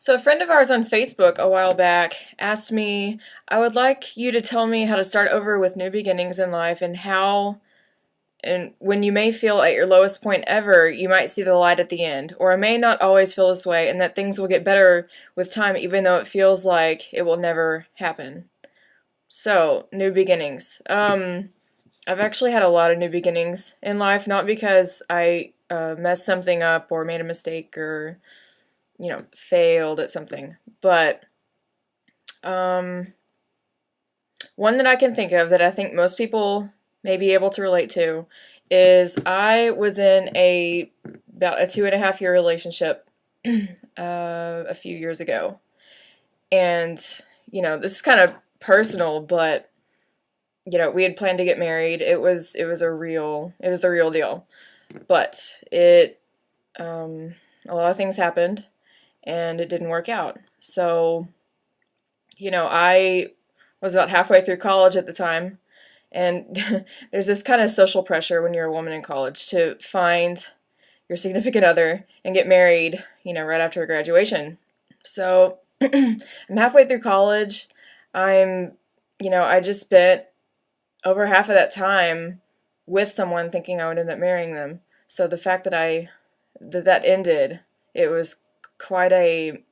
So a friend of ours on Facebook a while back asked me, I would like you to tell me how to start over with new beginnings in life and how and when you may feel at your lowest point ever, you might see the light at the end. Or I may not always feel this way and that things will get better with time even though it feels like it will never happen. So, new beginnings. I've actually had a lot of new beginnings in life, not because I messed something up or made a mistake or failed at something. But um, one that I can think of that I think most people may be able to relate to is I was in about a 2.5 year relationship a few years ago, and this is kind of personal, but we had planned to get married. It was the real deal, but a lot of things happened and it didn't work out. So I was about halfway through college at the time, and there's this kind of social pressure when you're a woman in college to find your significant other and get married, right after graduation. So I'm halfway through college. I just spent over half of that time with someone thinking I would end up marrying them. So the fact that ended, it was quite a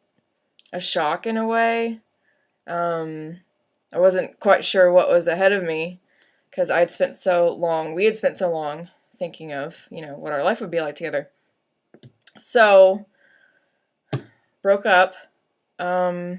shock in a way. I wasn't quite sure what was ahead of me because we had spent so long thinking of, what our life would be like together. So, broke up. To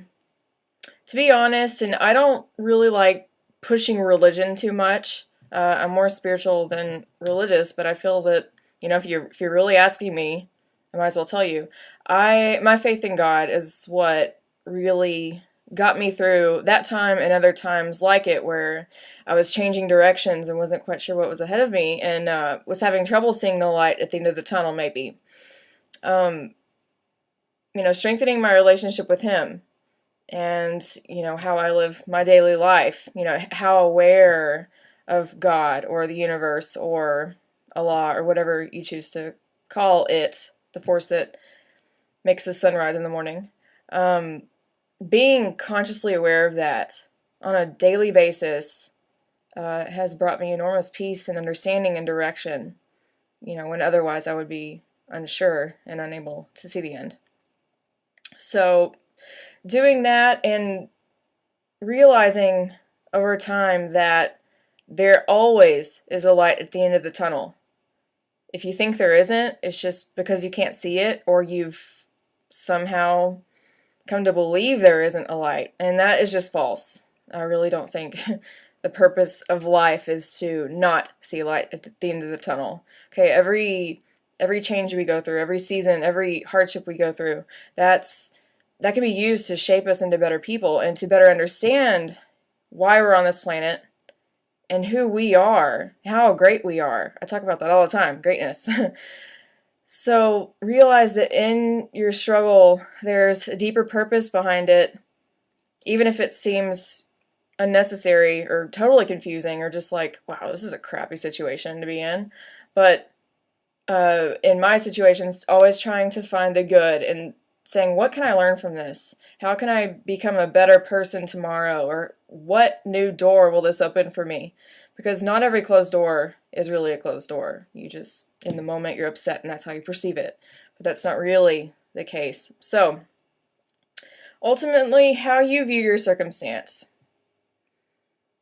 be honest, and I don't really like pushing religion too much. I'm more spiritual than religious, but I feel that, if you're really asking me, I might as well tell you. My faith in God is what really got me through that time and other times like it where I was changing directions and wasn't quite sure what was ahead of me and was having trouble seeing the light at the end of the tunnel maybe. Um, Strengthening my relationship with him and, how I live my daily life, how aware of God or the universe or Allah or whatever you choose to call it, the force that makes the sun rise in the morning. Being consciously aware of that on a daily basis has brought me enormous peace and understanding and direction, when otherwise I would be unsure and unable to see the end. So, doing that and realizing over time that there always is a light at the end of the tunnel. If you think there isn't, it's just because you can't see it or you've somehow come to believe there isn't a light, and that is just false. I really don't think the purpose of life is to not see light at the end of the tunnel. Okay, every change we go through, every season, every hardship we go through, that can be used to shape us into better people and to better understand why we're on this planet and who we are, how great we are. I talk about that all the time, greatness. So realize that in your struggle, there's a deeper purpose behind it, even if it seems unnecessary or totally confusing or just like, wow, this is a crappy situation to be in. But in my situations, always trying to find the good and saying, what can I learn from this? How can I become a better person tomorrow? Or what new door will this open for me? Because not every closed door is really a closed door. You just, in the moment, you're upset and that's how you perceive it. But that's not really the case. So, ultimately, how you view your circumstance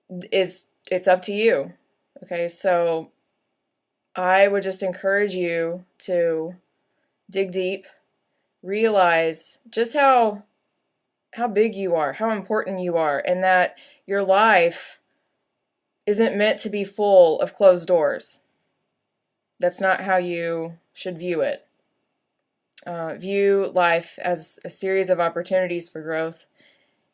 it's up to you. Okay, so I would just encourage you to dig deep, realize just how big you are, how important you are, and that your life isn't meant to be full of closed doors. That's not how you should view it. View life as a series of opportunities for growth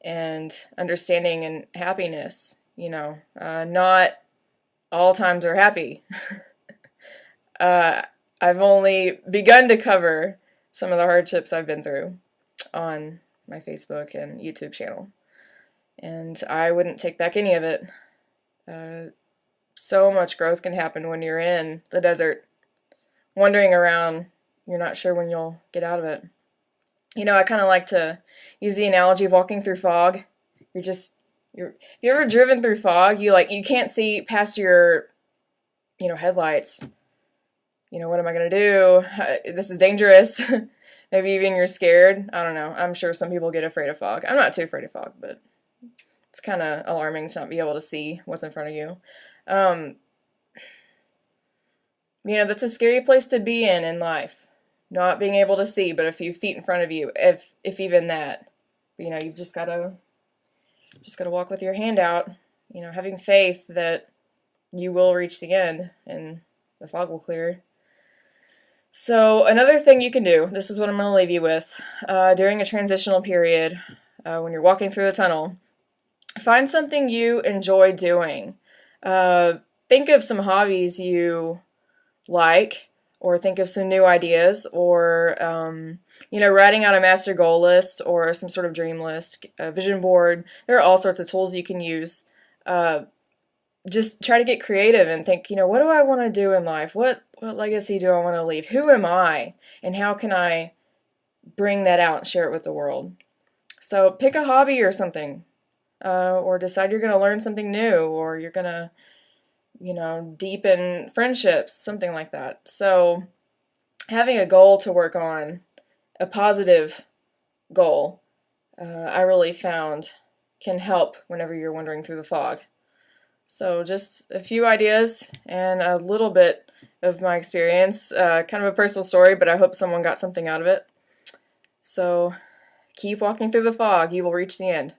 and understanding and happiness. Not all times are happy. I've only begun to cover some of the hardships I've been through on my Facebook and YouTube channel, and I wouldn't take back any of it. So much growth can happen when you're in the desert, wandering around. You're not sure when you'll get out of it. You know, I kind of like to use the analogy of walking through fog. You're just you're Have you ever driven through fog? You can't see past your, headlights. What am I going to do? This is dangerous. Maybe even you're scared. I don't know. I'm sure some people get afraid of fog. I'm not too afraid of fog, but it's kind of alarming to not be able to see what's in front of you. Um, that's a scary place to be in life. Not being able to see, but a few feet in front of you, if even that. You've just gotta walk with your hand out, having faith that you will reach the end and the fog will clear. So another thing you can do, this is what I'm going to leave you with, during a transitional period, when you're walking through the tunnel, find something you enjoy doing. Think of some hobbies you like, or think of some new ideas, or, writing out a master goal list or some sort of dream list, a vision board. There are all sorts of tools you can use. Just try to get creative and think, what do I want to do in life? What legacy do I want to leave? Who am I? And how can I bring that out and share it with the world? So pick a hobby or something, or decide you're going to learn something new, or you're going to, deepen friendships, something like that. So having a goal to work on, a positive goal, I really found can help whenever you're wandering through the fog. So just a few ideas and a little bit of my experience, kind of a personal story, but I hope someone got something out of it. So keep walking through the fog. You will reach the end.